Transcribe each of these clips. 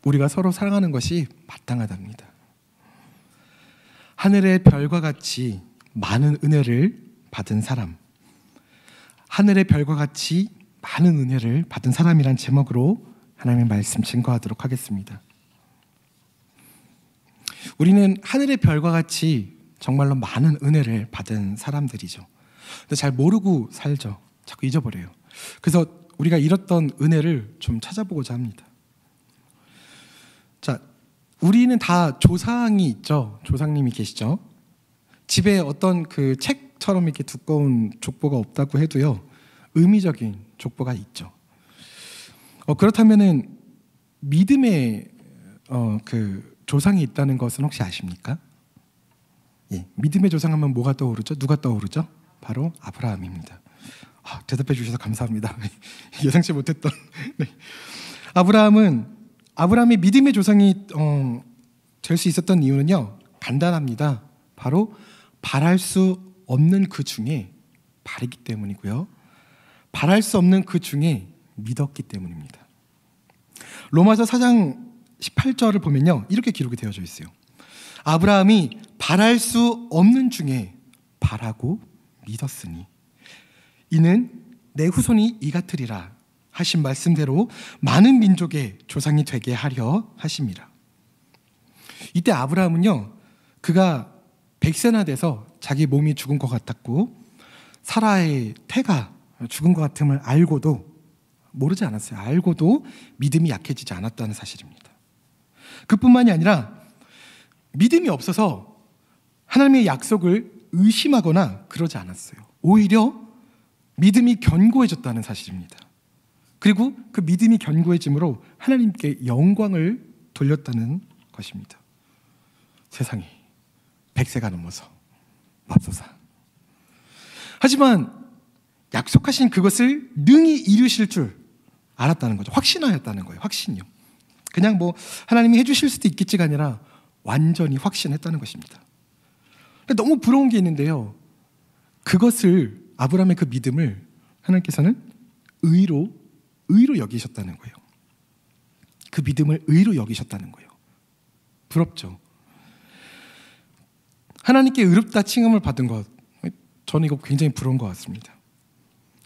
우리가 서로 사랑하는 것이 마땅하답니다. 하늘의 별과 같이 많은 은혜를 받은 사람, 하늘의 별과 같이 많은 은혜를 받은 사람이란 제목으로 하나님의 말씀 증거하도록 하겠습니다. 우리는 하늘의 별과 같이 정말로 많은 은혜를 받은 사람들이죠. 근데 잘 모르고 살죠. 자꾸 잊어버려요. 그래서 우리가 잃었던 은혜를 좀 찾아보고자 합니다. 자, 우리는 다 조상이 있죠. 조상님이 계시죠. 집에 어떤 그 책처럼 이렇게 두꺼운 족보가 없다고 해도요, 의미적인 족보가 있죠. 그렇다면은 믿음의 그 조상이 있다는 것은 혹시 아십니까? 예, 믿음의 조상하면 뭐가 떠오르죠? 누가 떠오르죠? 바로 아브라함입니다. 대답해 주셔서 감사합니다. 예상치 못했던. 네. 아브라함의 믿음의 조상이 될 수 있었던 이유는요, 간단합니다. 바로 바랄 수 없는 그 중에 바르기 때문이고요, 바랄 수 없는 그 중에 믿었기 때문입니다. 로마서 4장 18절을 보면요, 이렇게 기록이 되어져 있어요. 아브라함이 바랄 수 없는 중에 바라고 믿었으니 이는 내 후손이 이 같으리라 하신 말씀대로 많은 민족의 조상이 되게 하려 하심이라. 이때 아브라함은요, 그가 100세나 돼서 자기 몸이 죽은 것 같았고 사라의 태가 죽은 것 같음을 알고도, 모르지 않았어요. 알고도 믿음이 약해지지 않았다는 사실입니다. 그뿐만이 아니라 믿음이 없어서 하나님의 약속을 의심하거나 그러지 않았어요. 오히려 믿음이 견고해졌다는 사실입니다. 그리고 그 믿음이 견고해짐으로 하나님께 영광을 돌렸다는 것입니다. 세상에 100세가 넘어서 맙소사. 하지만 약속하신 그것을 능히 이루실 줄 알았다는 거죠. 확신하였다는 거예요. 확신이요. 그냥 뭐 하나님이 해주실 수도 있겠지가 아니라 완전히 확신했다는 것입니다. 너무 부러운 게 있는데요, 그것을, 아브라함의 그 믿음을 하나님께서는 의로 여기셨다는 거예요. 그 믿음을 의로 여기셨다는 거예요. 부럽죠. 하나님께 의롭다 칭함을 받은 것, 저는 이거 굉장히 부러운 것 같습니다.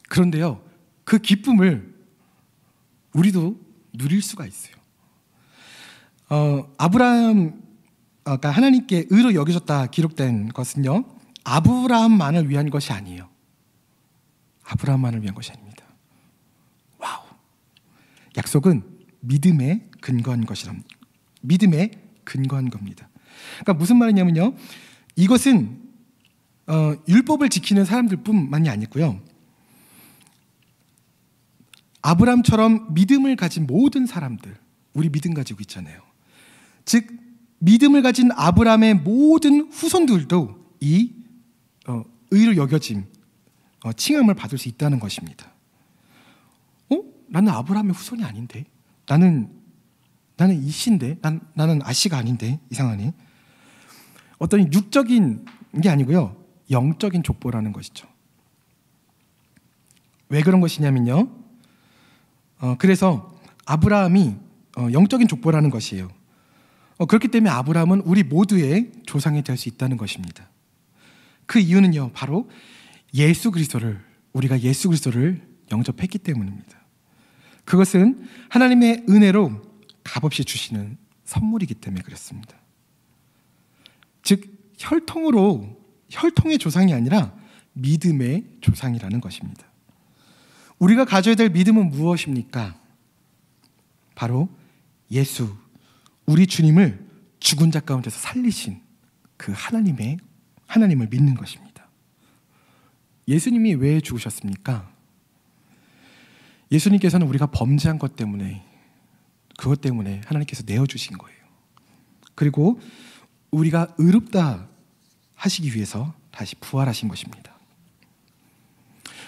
그런데요, 그 기쁨을 우리도 누릴 수가 있어요. 그러니까 하나님께 의로 여기셨다 기록된 것은요, 아브라함만을 위한 것이 아니에요. 아브라함만을 위한 것이 아닙니다. 와우. 약속은 믿음에 근거한 것이랍니다. 믿음에 근거한 겁니다. 그러니까 무슨 말이냐면요, 이것은 율법을 지키는 사람들뿐만이 아니고요, 아브라함처럼 믿음을 가진 모든 사람들, 우리 믿음 가지고 있잖아요. 즉 믿음을 가진 아브라함의 모든 후손들도 이 의로 여겨짐, 칭함을 받을 수 있다는 것입니다. 나는 아브라함의 후손이 아닌데, 나는 이씨인데, 나는 아씨가 아닌데, 이상하네. 어떤 육적인 게 아니고요, 영적인 족보라는 것이죠. 왜 그런 것이냐면요, 그래서 아브라함이 영적인 족보라는 것이에요. 그렇기 때문에 아브라함은 우리 모두의 조상이 될 수 있다는 것입니다. 그 이유는요, 바로 우리가 예수 그리스도를 영접했기 때문입니다. 그것은 하나님의 은혜로 값없이 주시는 선물이기 때문에 그렇습니다. 즉 혈통의 조상이 아니라 믿음의 조상이라는 것입니다. 우리가 가져야 될 믿음은 무엇입니까? 바로 예수, 우리 주님을 죽은 자 가운데서 살리신 그 하나님을 믿는 것입니다. 예수님이 왜 죽으셨습니까? 예수님께서는 우리가 범죄한 것 때문에, 그것 때문에 하나님께서 내어주신 거예요. 그리고 우리가 의롭다 하시기 위해서 다시 부활하신 것입니다.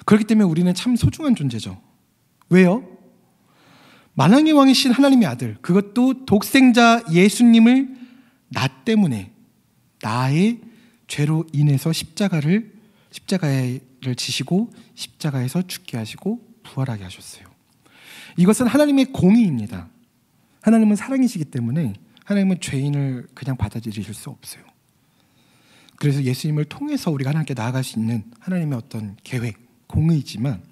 그렇기 때문에 우리는 참 소중한 존재죠. 왜요? 만왕의 왕이신 하나님의 아들, 그것도 독생자 예수님을 나 때문에, 나의 죄로 인해서 십자가를 지시고 십자가에서 죽게 하시고 부활하게 하셨어요. 이것은 하나님의 공의입니다. 하나님은 사랑이시기 때문에 하나님은 죄인을 그냥 받아들이실 수 없어요. 그래서 예수님을 통해서 우리가 하나님께 나아갈 수 있는 하나님의 어떤 계획, 공의지만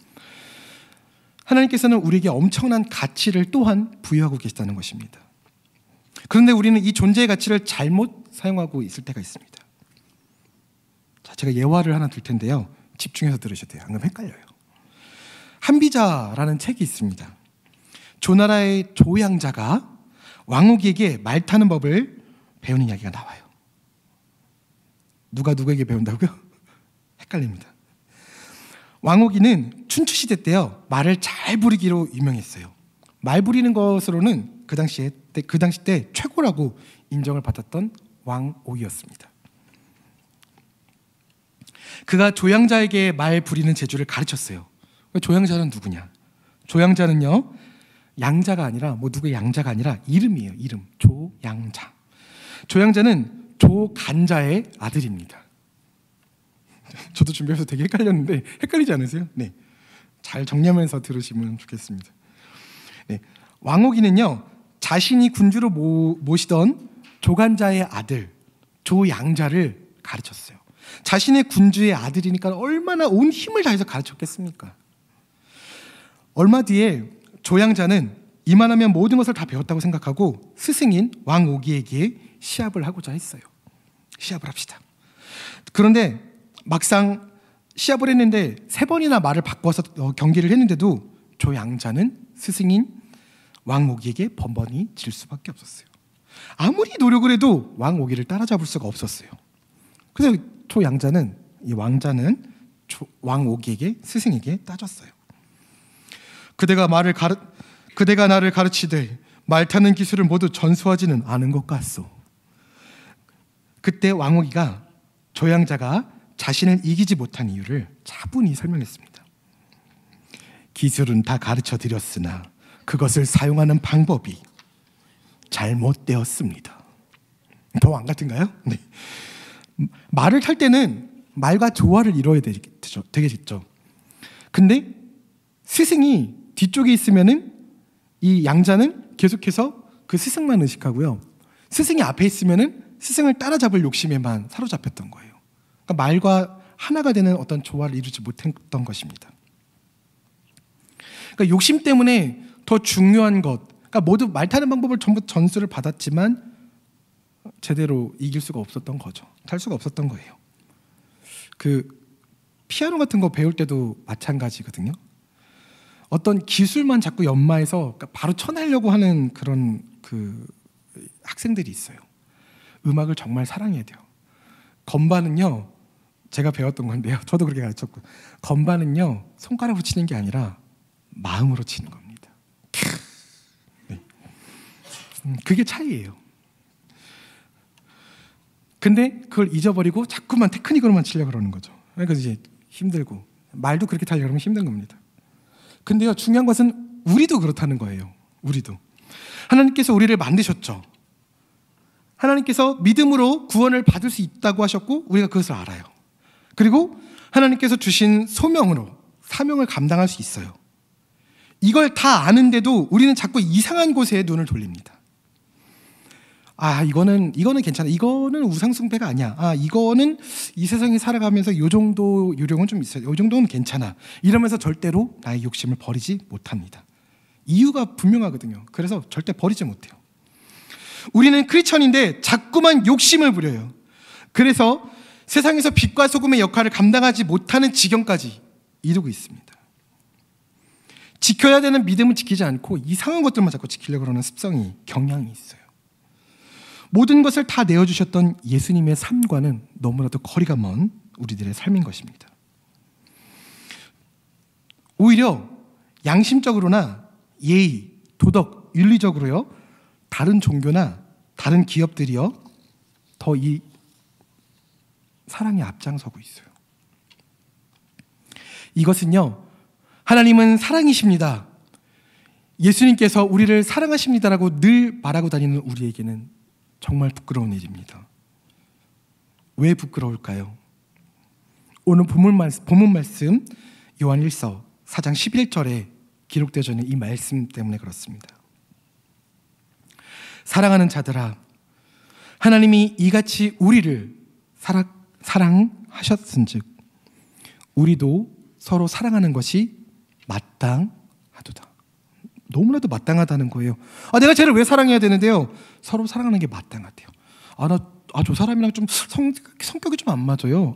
하나님께서는 우리에게 엄청난 가치를 또한 부여하고 계시다는 것입니다. 그런데 우리는 이 존재의 가치를 잘못 사용하고 있을 때가 있습니다. 자, 제가 예화를 하나 들 텐데요. 집중해서 들으셔야 돼요. 안 그러면 헷갈려요. 한비자라는 책이 있습니다. 조나라의 조양자가 왕후기에게 말 타는 법을 배우는 이야기가 나와요. 누가 누구에게 배운다고요? 헷갈립니다. 왕후기는 춘추시대 때요, 말을 잘 부리기로 유명했어요. 말 부리는 것으로는 그 당시 때 최고라고 인정을 받았던 왕옥이었습니다. 그가 조양자에게 말 부리는 재주를 가르쳤어요. 조양자는 누구냐? 조양자는요, 양자가 아니라 누구의 양자가 아니라 이름이에요. 이름. 조양자. 조양자는 조간자의 아들입니다. 저도 준비해서 되게 헷갈렸는데 헷갈리지 않으세요? 네, 잘 정리하면서 들으시면 좋겠습니다. 네, 왕옥이는요, 자신이 군주로 모시던 조간자의 아들 조양자를 가르쳤어요. 자신의 군주의 아들이니까 얼마나 온 힘을 다해서 가르쳤겠습니까? 얼마 뒤에 조양자는 이만하면 모든 것을 다 배웠다고 생각하고 스승인 왕오기에게 시합을 하고자 했어요. 시합을 합시다. 그런데 막상 시합을 했는데 3번이나 말을 바꿔서 경기를 했는데도 조양자는 스승인 왕오기에게 번번이 질 수밖에 없었어요. 아무리 노력을 해도 왕오기를 따라잡을 수가 없었어요. 그래서 조양자는, 이 왕자는 왕오기에게, 스승에게 따졌어요. 그대가 나를 가르치되 말 타는 기술을 모두 전수하지는 않은 것 같소. 그때 왕오기가 조양자가 자신을 이기지 못한 이유를 차분히 설명했습니다. 기술은 다 가르쳐 드렸으나 그것을 사용하는 방법이 잘못되었습니다. 더 안 같은가요? 네. 말을 탈 때는 말과 조화를 이루어야 되겠죠. 근데 스승이 뒤쪽에 있으면은 이 양자는 계속해서 그 스승만 의식하고요, 스승이 앞에 있으면은 스승을 따라잡을 욕심에만 사로잡혔던 거예요. 그러니까 말과 하나가 되는 어떤 조화를 이루지 못했던 것입니다. 그러니까 욕심 때문에 더 중요한 것, 그러니까 모두 말 타는 방법을 전부 전수를 받았지만 제대로 이길 수가 없었던 거죠. 탈 수가 없었던 거예요. 그 피아노 같은 거 배울 때도 마찬가지거든요. 어떤 기술만 자꾸 연마해서 바로 쳐내려고 하는 그런 그 학생들이 있어요. 음악을 정말 사랑해야 돼요. 건반은요, 제가 배웠던 건데요, 저도 그렇게 가르쳤고, 건반은요 손가락으로 치는 게 아니라 마음으로 치는 겁니다. 네. 그게 차이예요. 근데 그걸 잊어버리고 자꾸만 테크닉으로만 치려고 그러는 거죠. 그러니까 이제 힘들고, 말도 그렇게 타려고 하면 힘든 겁니다. 근데요, 중요한 것은 우리도 그렇다는 거예요. 우리도 하나님께서 우리를 만드셨죠. 하나님께서 믿음으로 구원을 받을 수 있다고 하셨고 우리가 그것을 알아요. 그리고 하나님께서 주신 소명으로 사명을 감당할 수 있어요. 이걸 다 아는데도 우리는 자꾸 이상한 곳에 눈을 돌립니다. 아, 이거는 괜찮아. 이거는 우상숭배가 아니야. 아, 이거는 이 세상에 살아가면서 요 정도 요령은 좀 있어요. 요 정도는 괜찮아. 이러면서 절대로 나의 욕심을 버리지 못합니다. 이유가 분명하거든요. 그래서 절대 버리지 못해요. 우리는 크리스천인데 자꾸만 욕심을 부려요. 그래서 세상에서 빛과 소금의 역할을 감당하지 못하는 지경까지 이르고 있습니다. 지켜야 되는 믿음은 지키지 않고 이상한 것들만 자꾸 지키려고 하는 습성이, 경향이 있어요. 모든 것을 다 내어주셨던 예수님의 삶과는 너무나도 거리가 먼 우리들의 삶인 것입니다. 오히려 양심적으로나 예의, 도덕, 윤리적으로요, 다른 종교나 다른 기업들이요 더 이 사랑에 앞장서고 있어요. 이것은요, 하나님은 사랑이십니다, 예수님께서 우리를 사랑하십니다라고 늘 말하고 다니는 우리에게는 정말 부끄러운 일입니다. 왜 부끄러울까요? 오늘 본문 말씀 요한 1서 4장 11절에 기록되어 있는 이 말씀 때문에 그렇습니다. 사랑하는 자들아, 하나님이 이같이 우리를 사랑하셨은즉 우리도 서로 사랑하는 것이 마땅하도다. 너무나도 마땅하다는 거예요. 내가 쟤를 왜 사랑해야 되는데요? 서로 사랑하는 게 마땅하대요. 저 사람이랑 좀 성격이 좀 안 맞아요.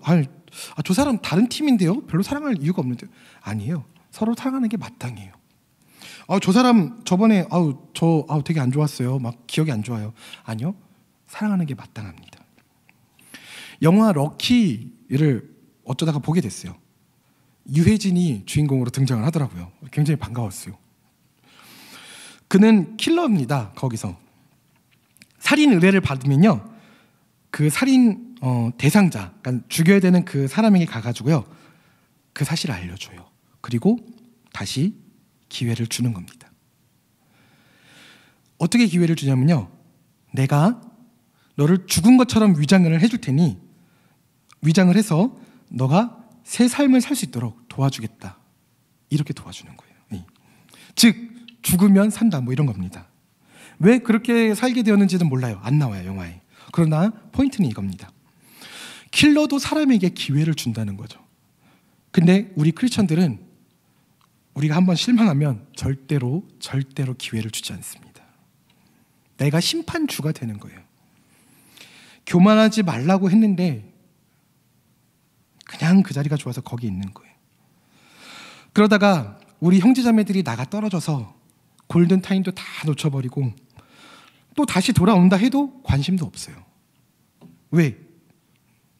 저 사람 다른 팀인데요? 별로 사랑할 이유가 없는데요? 아니에요. 서로 사랑하는 게 마땅해요. 저 사람 저번에 되게 안 좋았어요. 막 기억이 안 좋아요. 아니요. 사랑하는 게 마땅합니다. 영화 럭키를 어쩌다가 보게 됐어요. 유해진이 주인공으로 등장을 하더라고요. 굉장히 반가웠어요. 그는 킬러입니다. 거기서 살인 의뢰를 받으면요, 그 살인 대상자, 그러니까 죽여야 되는 그 사람에게 가가지고요, 그 사실을 알려줘요. 그리고 다시 기회를 주는 겁니다. 어떻게 기회를 주냐면요, 내가 너를 죽은 것처럼 위장을 해줄 테니 위장을 해서 너가 새 삶을 살 수 있도록 도와주겠다. 이렇게 도와주는 거예요. 즉 죽으면 산다, 뭐 이런 겁니다. 왜 그렇게 살게 되었는지는 몰라요. 안 나와요, 영화에. 그러나 포인트는 이겁니다. 킬러도 사람에게 기회를 준다는 거죠. 근데 우리 크리스천들은 우리가 한번 실망하면 절대로 기회를 주지 않습니다. 내가 심판주가 되는 거예요. 교만하지 말라고 했는데 그냥 그 자리가 좋아서 거기 있는 거예요. 그러다가 우리 형제자매들이 나가 떨어져서 골든타임도 다 놓쳐버리고 또 다시 돌아온다 해도 관심도 없어요. 왜?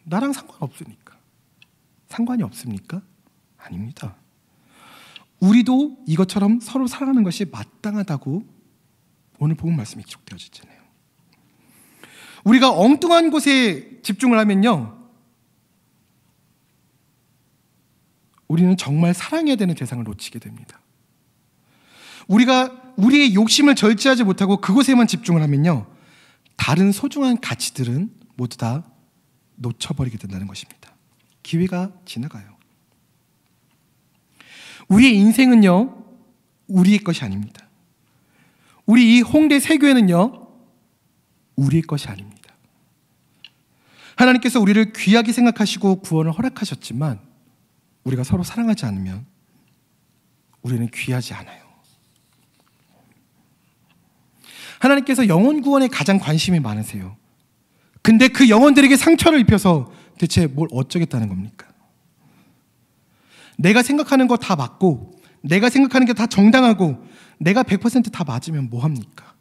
나랑 상관없으니까. 상관이 없습니까? 아닙니다. 우리도 이것처럼 서로 사랑하는 것이 마땅하다고 오늘 복음 말씀이 기록되어져 있잖아요. 우리가 엉뚱한 곳에 집중을 하면요, 우리는 정말 사랑해야 되는 대상을 놓치게 됩니다. 우리가 우리의 욕심을 절제하지 못하고 그곳에만 집중을 하면요, 다른 소중한 가치들은 모두 다 놓쳐버리게 된다는 것입니다. 기회가 지나가요. 우리의 인생은요, 우리의 것이 아닙니다. 우리 이 홍대 세교회는요, 우리의 것이 아닙니다. 하나님께서 우리를 귀하게 생각하시고 구원을 허락하셨지만 우리가 서로 사랑하지 않으면 우리는 귀하지 않아요. 하나님께서 영혼 구원에 가장 관심이 많으세요. 근데 그 영혼들에게 상처를 입혀서 대체 뭘 어쩌겠다는 겁니까? 내가 생각하는 거 다 맞고 내가 생각하는 게 다 정당하고 내가 100% 다 맞으면 뭐 합니까?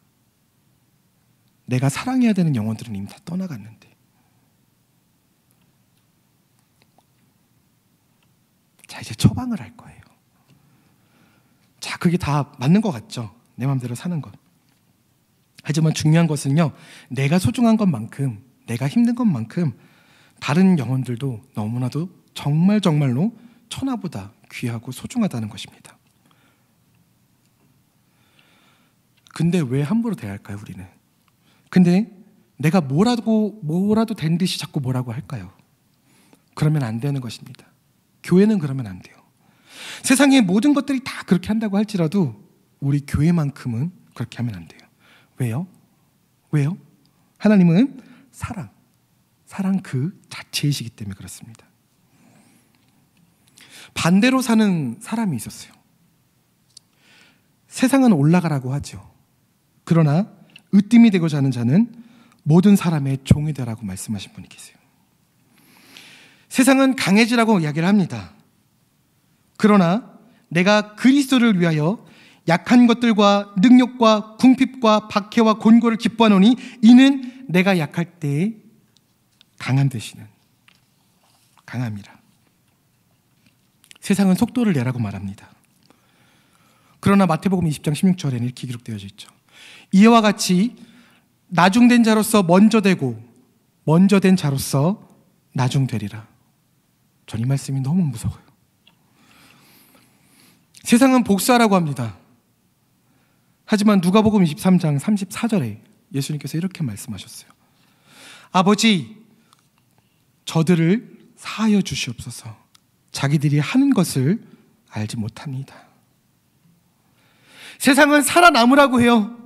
내가 사랑해야 되는 영혼들은 이미 다 떠나갔는데. 자, 이제 처방을 할 거예요. 자, 그게 다 맞는 것 같죠? 내 마음대로 사는 것. 하지만 중요한 것은요, 내가 소중한 것만큼, 내가 힘든 것만큼 다른 영혼들도 너무나도 정말로 천하보다 귀하고 소중하다는 것입니다. 근데 왜 함부로 대할까요, 우리는? 근데 내가 뭐라도 된 듯이 자꾸 뭐라고 할까요? 그러면 안 되는 것입니다. 교회는 그러면 안 돼요. 세상의 모든 것들이 다 그렇게 한다고 할지라도 우리 교회만큼은 그렇게 하면 안 돼요. 왜요? 하나님은 사랑 그 자체이시기 때문에 그렇습니다. 반대로 사는 사람이 있었어요. 세상은 올라가라고 하죠. 그러나 으뜸이 되고자 하는 자는 모든 사람의 종이 되라고 말씀하신 분이 계세요. 세상은 강해지라고 이야기를 합니다. 그러나 내가 그리스도를 위하여 약한 것들과 능력과 궁핍과 박해와 곤고를 기뻐하노니 이는 내가 약할 때에 강한 되시는 강함이라. 세상은 속도를 내라고 말합니다. 그러나 마태복음 20장 16절에는 이렇게 기록되어져 있죠. 이와 같이 나중된 자로서 먼저 되고 먼저 된 자로서 나중되리라. 전 이 말씀이 너무 무서워요. 세상은 복수하라고 합니다. 하지만 누가복음 23장 34절에 예수님께서 이렇게 말씀하셨어요. 아버지, 저들을 사하여 주시옵소서. 자기들이 하는 것을 알지 못합니다. 세상은 살아남으라고 해요.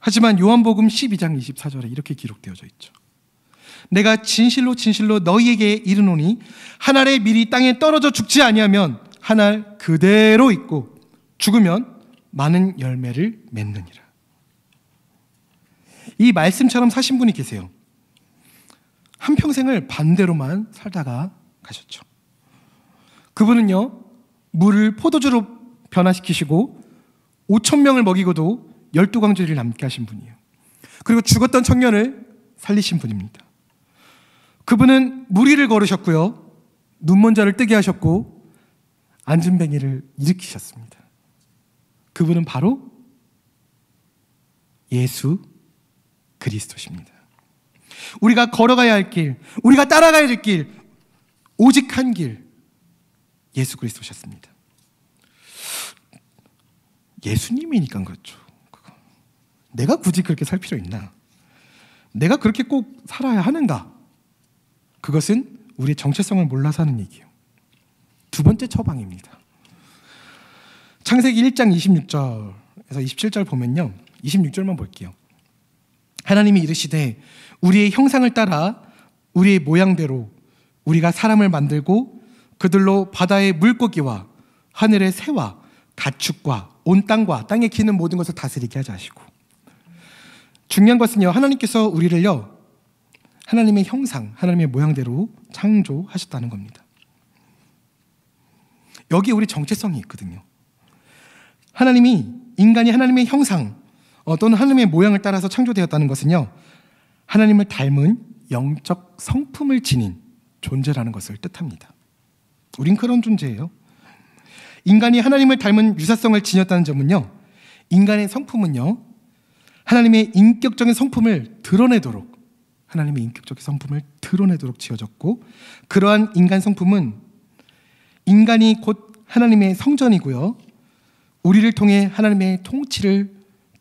하지만 요한복음 12장 24절에 이렇게 기록되어져 있죠. 내가 진실로 진실로 너희에게 이르노니 한 알의 밀이 땅에 떨어져 죽지 아니하면 한 알 그대로 있고 죽으면 많은 열매를 맺느니라. 이 말씀처럼 사신 분이 계세요. 한평생을 반대로만 살다가 가셨죠. 그분은요, 물을 포도주로 변화시키시고 5,000명을 먹이고도 12광주리를 남게 하신 분이에요. 그리고 죽었던 청년을 살리신 분입니다. 그분은 무리를 걸으셨고요, 눈먼 자를 뜨게 하셨고 안진뱅이를 일으키셨습니다. 그분은 바로 예수 그리스도십니다. 우리가 걸어가야 할 길, 우리가 따라가야 될 길, 오직 한 길, 예수 그리스도셨습니다. 예수님이니까 그렇죠. 내가 굳이 그렇게 살 필요 있나? 내가 그렇게 꼭 살아야 하는가? 그것은 우리의 정체성을 몰라서 하는 얘기예요. 두 번째 처방입니다. 창세기 1장 26절에서 27절 보면요, 26절만 볼게요. 하나님이 이르시되 우리의 형상을 따라 우리의 모양대로 우리가 사람을 만들고 그들로 바다의 물고기와 하늘의 새와 가축과 온 땅과 땅에 기는 모든 것을 다스리게 하자 하시고, 중요한 것은요, 하나님께서 우리를요 하나님의 형상, 하나님의 모양대로 창조하셨다는 겁니다. 여기에 우리 정체성이 있거든요. 인간이 하나님의 형상 또는 하나님의 모양을 따라서 창조되었다는 것은요, 하나님을 닮은 영적 성품을 지닌 존재라는 것을 뜻합니다. 우린 그런 존재예요. 인간이 하나님을 닮은 유사성을 지녔다는 점은요, 인간의 성품은요 하나님의 인격적인 성품을 드러내도록, 하나님의 인격적인 성품을 드러내도록 지어졌고, 그러한 인간 성품은 인간이 곧 하나님의 성전이고요, 우리를 통해 하나님의 통치를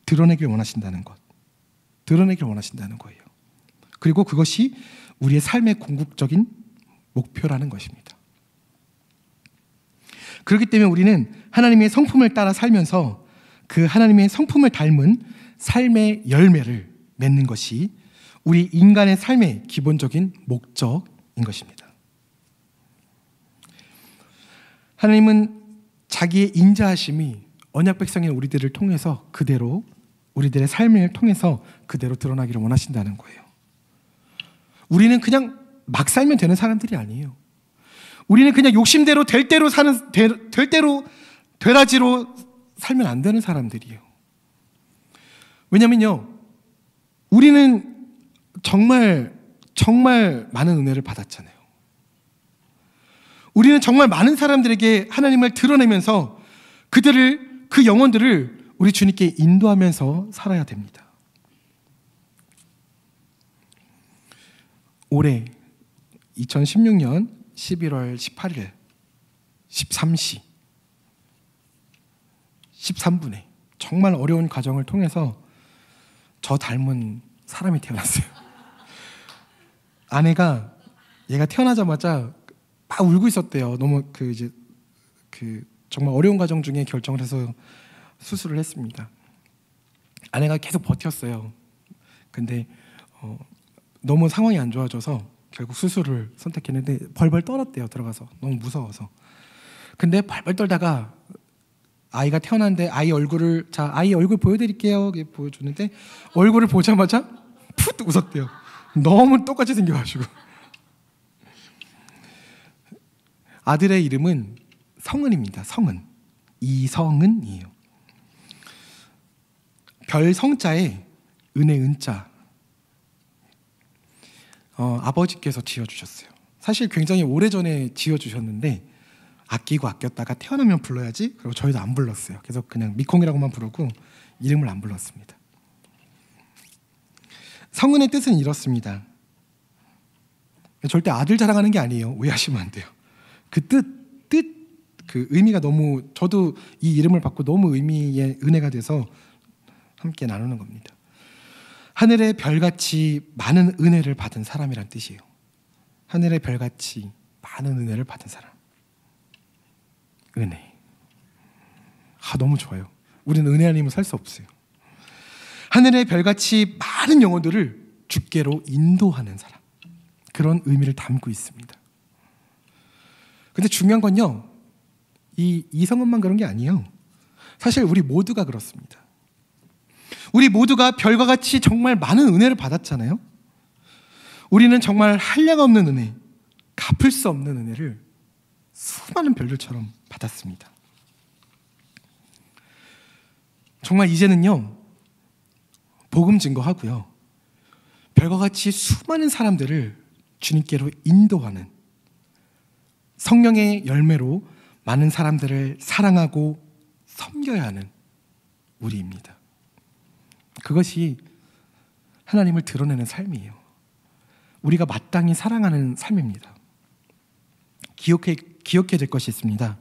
드러내길 원하신다는 것, 드러내길 원하신다는 거예요. 그리고 그것이 우리의 삶의 궁극적인 목표라는 것입니다. 그렇기 때문에 우리는 하나님의 성품을 따라 살면서 그 하나님의 성품을 닮은 삶의 열매를 맺는 것이 우리 인간의 삶의 기본적인 목적인 것입니다. 하나님은 자기의 인자하심이 언약 백성인 우리들을 통해서 그대로, 우리들의 삶을 통해서 그대로 드러나기를 원하신다는 거예요. 우리는 그냥 막 살면 되는 사람들이 아니에요. 우리는 그냥 욕심대로 될 대로 사는, 될 대로 되라지로 살면 안 되는 사람들이에요. 왜냐면요, 우리는 정말 많은 은혜를 받았잖아요. 우리는 정말 많은 사람들에게 하나님을 드러내면서 그 영혼들을 우리 주님께 인도하면서 살아야 됩니다. 올해 2016년 11월 18일 13시 13분에 정말 어려운 과정을 통해서 저 닮은 사람이 태어났어요. 아내가 얘가 태어나자마자 막 울고 있었대요. 너무 정말 어려운 과정 중에 결정을 해서 수술을 했습니다. 아내가 계속 버텼어요. 근데 너무 상황이 안 좋아져서 결국 수술을 선택했는데 벌벌 떨었대요. 들어가서 너무 무서워서. 근데 벌벌 떨다가 아이가 태어났는데 아이 얼굴 보여드릴게요. 보여주는데 얼굴을 보자마자 푸 웃었대요. 너무 똑같이 생겨가지고. 아들의 이름은 성은입니다. 성은. 이성은이에요. 별 성자에 은혜 은자. 아버지께서 지어주셨어요. 사실 굉장히 오래전에 지어주셨는데 아끼고 아꼈다가 태어나면 불러야지, 그리고 저희도 안 불렀어요. 그래서 그냥 미콩이라고만 부르고 이름을 안 불렀습니다. 성은의 뜻은 이렇습니다. 절대 아들 자랑하는 게 아니에요. 오해하시면 안 돼요. 그 의미가 너무, 저도 이 이름을 받고 너무 의미에 은혜가 돼서 함께 나누는 겁니다. 하늘의 별같이 많은 은혜를 받은 사람이란 뜻이에요. 하늘의 별같이 많은 은혜를 받은 사람. 은혜. 너무 좋아요. 우리는 은혜 아니면 살 수 없어요. 하늘의 별같이 많은 영혼들을 주께로 인도하는 사람, 그런 의미를 담고 있습니다. 근데 중요한 건요, 이 이성은만 그런 게 아니에요. 사실 우리 모두가 그렇습니다. 우리 모두가 별과 같이 정말 많은 은혜를 받았잖아요. 우리는 정말 한량 없는 은혜, 갚을 수 없는 은혜를 수많은 별들처럼 받았습니다. 정말 이제는요, 복음 증거하고요, 별과 같이 수많은 사람들을 주님께로 인도하는 성령의 열매로 많은 사람들을 사랑하고 섬겨야 하는 우리입니다. 그것이 하나님을 드러내는 삶이에요. 우리가 마땅히 사랑하는 삶입니다. 기억해야 될 것이 있습니다.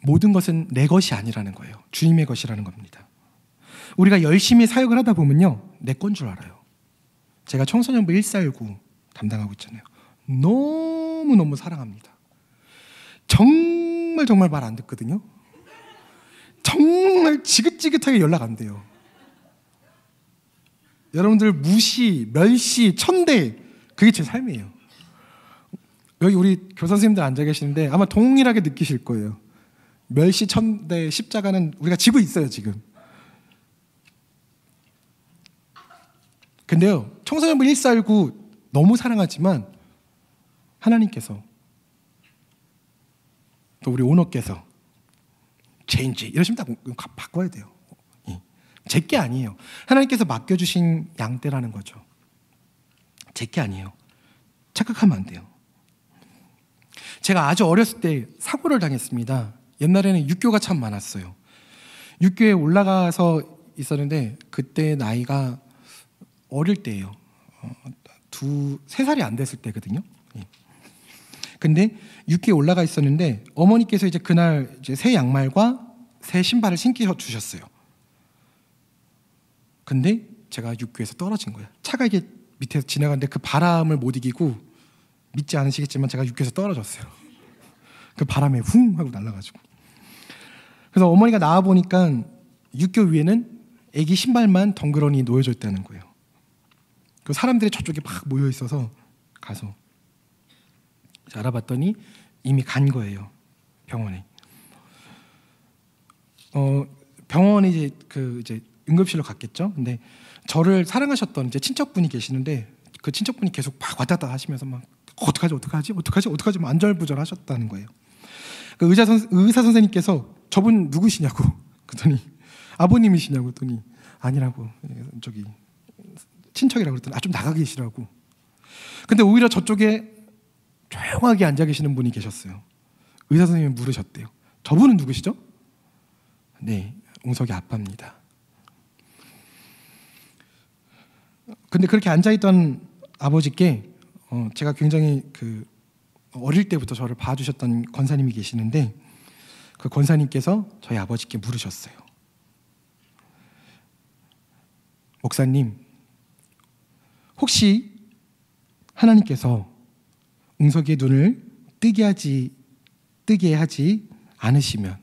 모든 것은 내 것이 아니라는 거예요. 주님의 것이라는 겁니다. 우리가 열심히 사역을 하다 보면요, 내 건 줄 알아요. 제가 청소년부 149 담당하고 있잖아요. 너무너무 사랑합니다. 정말 말 안 듣거든요. 정말 지긋지긋하게 연락 안 돼요. 여러분들 무시, 멸시, 천대, 그게 제 삶이에요. 여기 우리 교사 선생님들 앉아 계시는데 아마 동일하게 느끼실 거예요. 멸시, 천대, 십자가는 우리가 지고 있어요, 지금. 근데요, 청소년부 149 너무 사랑하지만 하나님께서, 또 우리 오너께서 체인지 이러시면 다 바꿔야 돼요. 제게 아니에요. 하나님께서 맡겨주신 양떼라는 거죠. 제게 아니에요. 착각하면 안 돼요. 제가 아주 어렸을 때 사고를 당했습니다. 옛날에는 육교가 참 많았어요. 육교에 올라가서 있었는데 그때 나이가 어릴 때예요. 3살이 안 됐을 때거든요. 근데 육교에 올라가 있었는데 어머니께서 이제 그날 이제 새 양말과 새 신발을 신겨 주셨어요. 근데 제가 육교에서 떨어진 거예요. 차가 이게 밑에서 지나가는데 그 바람을 못 이기고, 믿지 않으시겠지만 제가 육교에서 떨어졌어요. 그 바람에 훅 하고 날아가지고. 그래서 어머니가 나와 보니까 육교 위에는 애기 신발만 덩그러니 놓여져 있다는 거예요. 그 사람들이 저쪽에 막 모여 있어서 가서 알아봤더니 이미 간 거예요, 병원에. 병원에 이제 응급실로 갔겠죠. 근데 저를 사랑하셨던 이제 친척분이 계시는데 그 친척분이 계속 막 왔다 갔다 하시면서 막 어떡하지 막 안절부절하셨다는 거예요. 그 의사 선생님께서 저분 누구시냐고 그랬더니 아버님이시냐고 했더니 아니라고, 저기 친척이라고 그랬더니 좀 나가 계시라고. 근데 오히려 저쪽에 조용하게 앉아 계시는 분이 계셨어요. 의사 선생님이 물으셨대요. 저분은 누구시죠? 네, 웅석이 아빠입니다. 근데 그렇게 앉아있던 아버지께 제가 굉장히 어릴 때부터 저를 봐주셨던 권사님이 계시는데 그 권사님께서 저희 아버지께 물으셨어요. 목사님, 혹시 하나님께서 웅석이의 눈을 뜨게 하지 않으시면,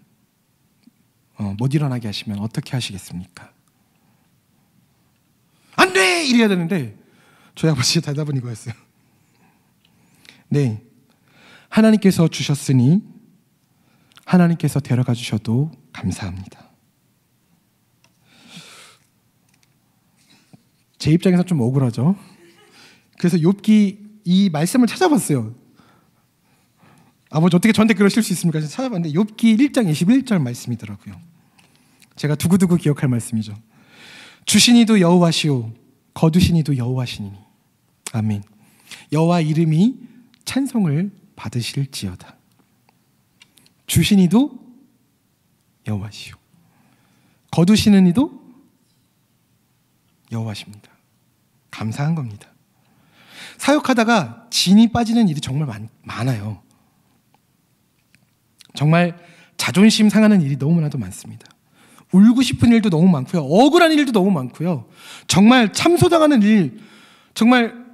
못 일어나게 하시면 어떻게 하시겠습니까? 안 돼! 이래야 되는데 저희 아버지의 대답은 이거였어요. 네, 하나님께서 주셨으니 하나님께서 데려가 주셔도 감사합니다. 제 입장에서 좀 억울하죠. 그래서 욥기 이 말씀을 찾아봤어요. 아버지 어떻게 저한테 그러실 수 있습니까? 찾아봤는데 욥기 1장 21절 말씀이더라고요. 제가 두고두고 기억할 말씀이죠. 주시니도 여호와시오 거두시니도 여호와시니니 아멘. 여호와 이름이 찬송을 받으실지어다. 주시니도 여호와시오 거두시는 이도 여호와십니다. 감사한 겁니다. 사역하다가 진이 빠지는 일이 정말 많아요. 정말 자존심 상하는 일이 너무나도 많습니다. 울고 싶은 일도 너무 많고요. 억울한 일도 너무 많고요. 정말 참소당하는 일, 정말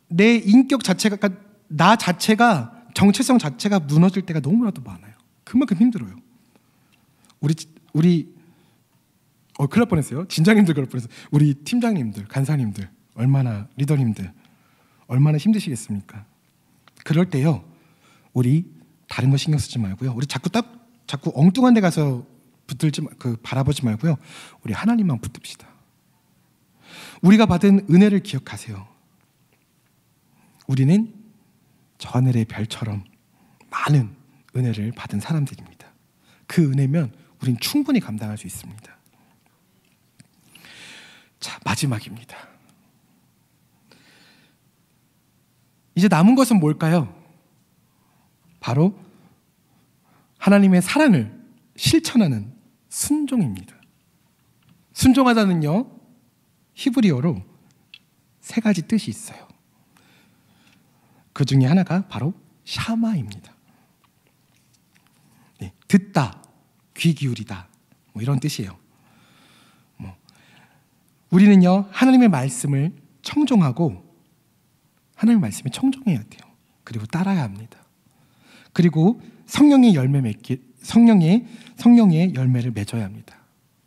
내 인격 자체가, 그러니까 나 자체가, 정체성 자체가 무너질 때가 너무나도 많아요. 그만큼 힘들어요. 우리 큰일 날 뻔했어요. 진장님들 그럴 뻔했어요. 우리 팀장님들, 간사님들, 얼마나 리더님들 얼마나 힘드시겠습니까? 그럴 때요, 우리 다른 거 신경 쓰지 말고요. 우리 자꾸 엉뚱한 데 가서 바라보지 말고요. 우리 하나님만 붙듭시다. 우리가 받은 은혜를 기억하세요. 우리는 저 하늘의 별처럼 많은 은혜를 받은 사람들입니다. 그 은혜면 우린 충분히 감당할 수 있습니다. 자, 마지막입니다. 이제 남은 것은 뭘까요? 바로 하나님의 사랑을 실천하는 순종입니다. 순종하다는요, 히브리어로 3가지 뜻이 있어요. 그 중에 하나가 바로 샤마입니다. 네, 듣다, 귀 기울이다, 이런 뜻이에요. 우리는요, 하나님의 말씀을 청종하고 하나님의 말씀에 청종해야 돼요. 그리고 따라야 합니다. 그리고 성령의 열매를 맺어야 합니다.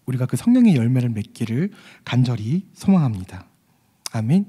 우리가 그 성령의 열매를 맺기를 간절히 소망합니다. 아멘.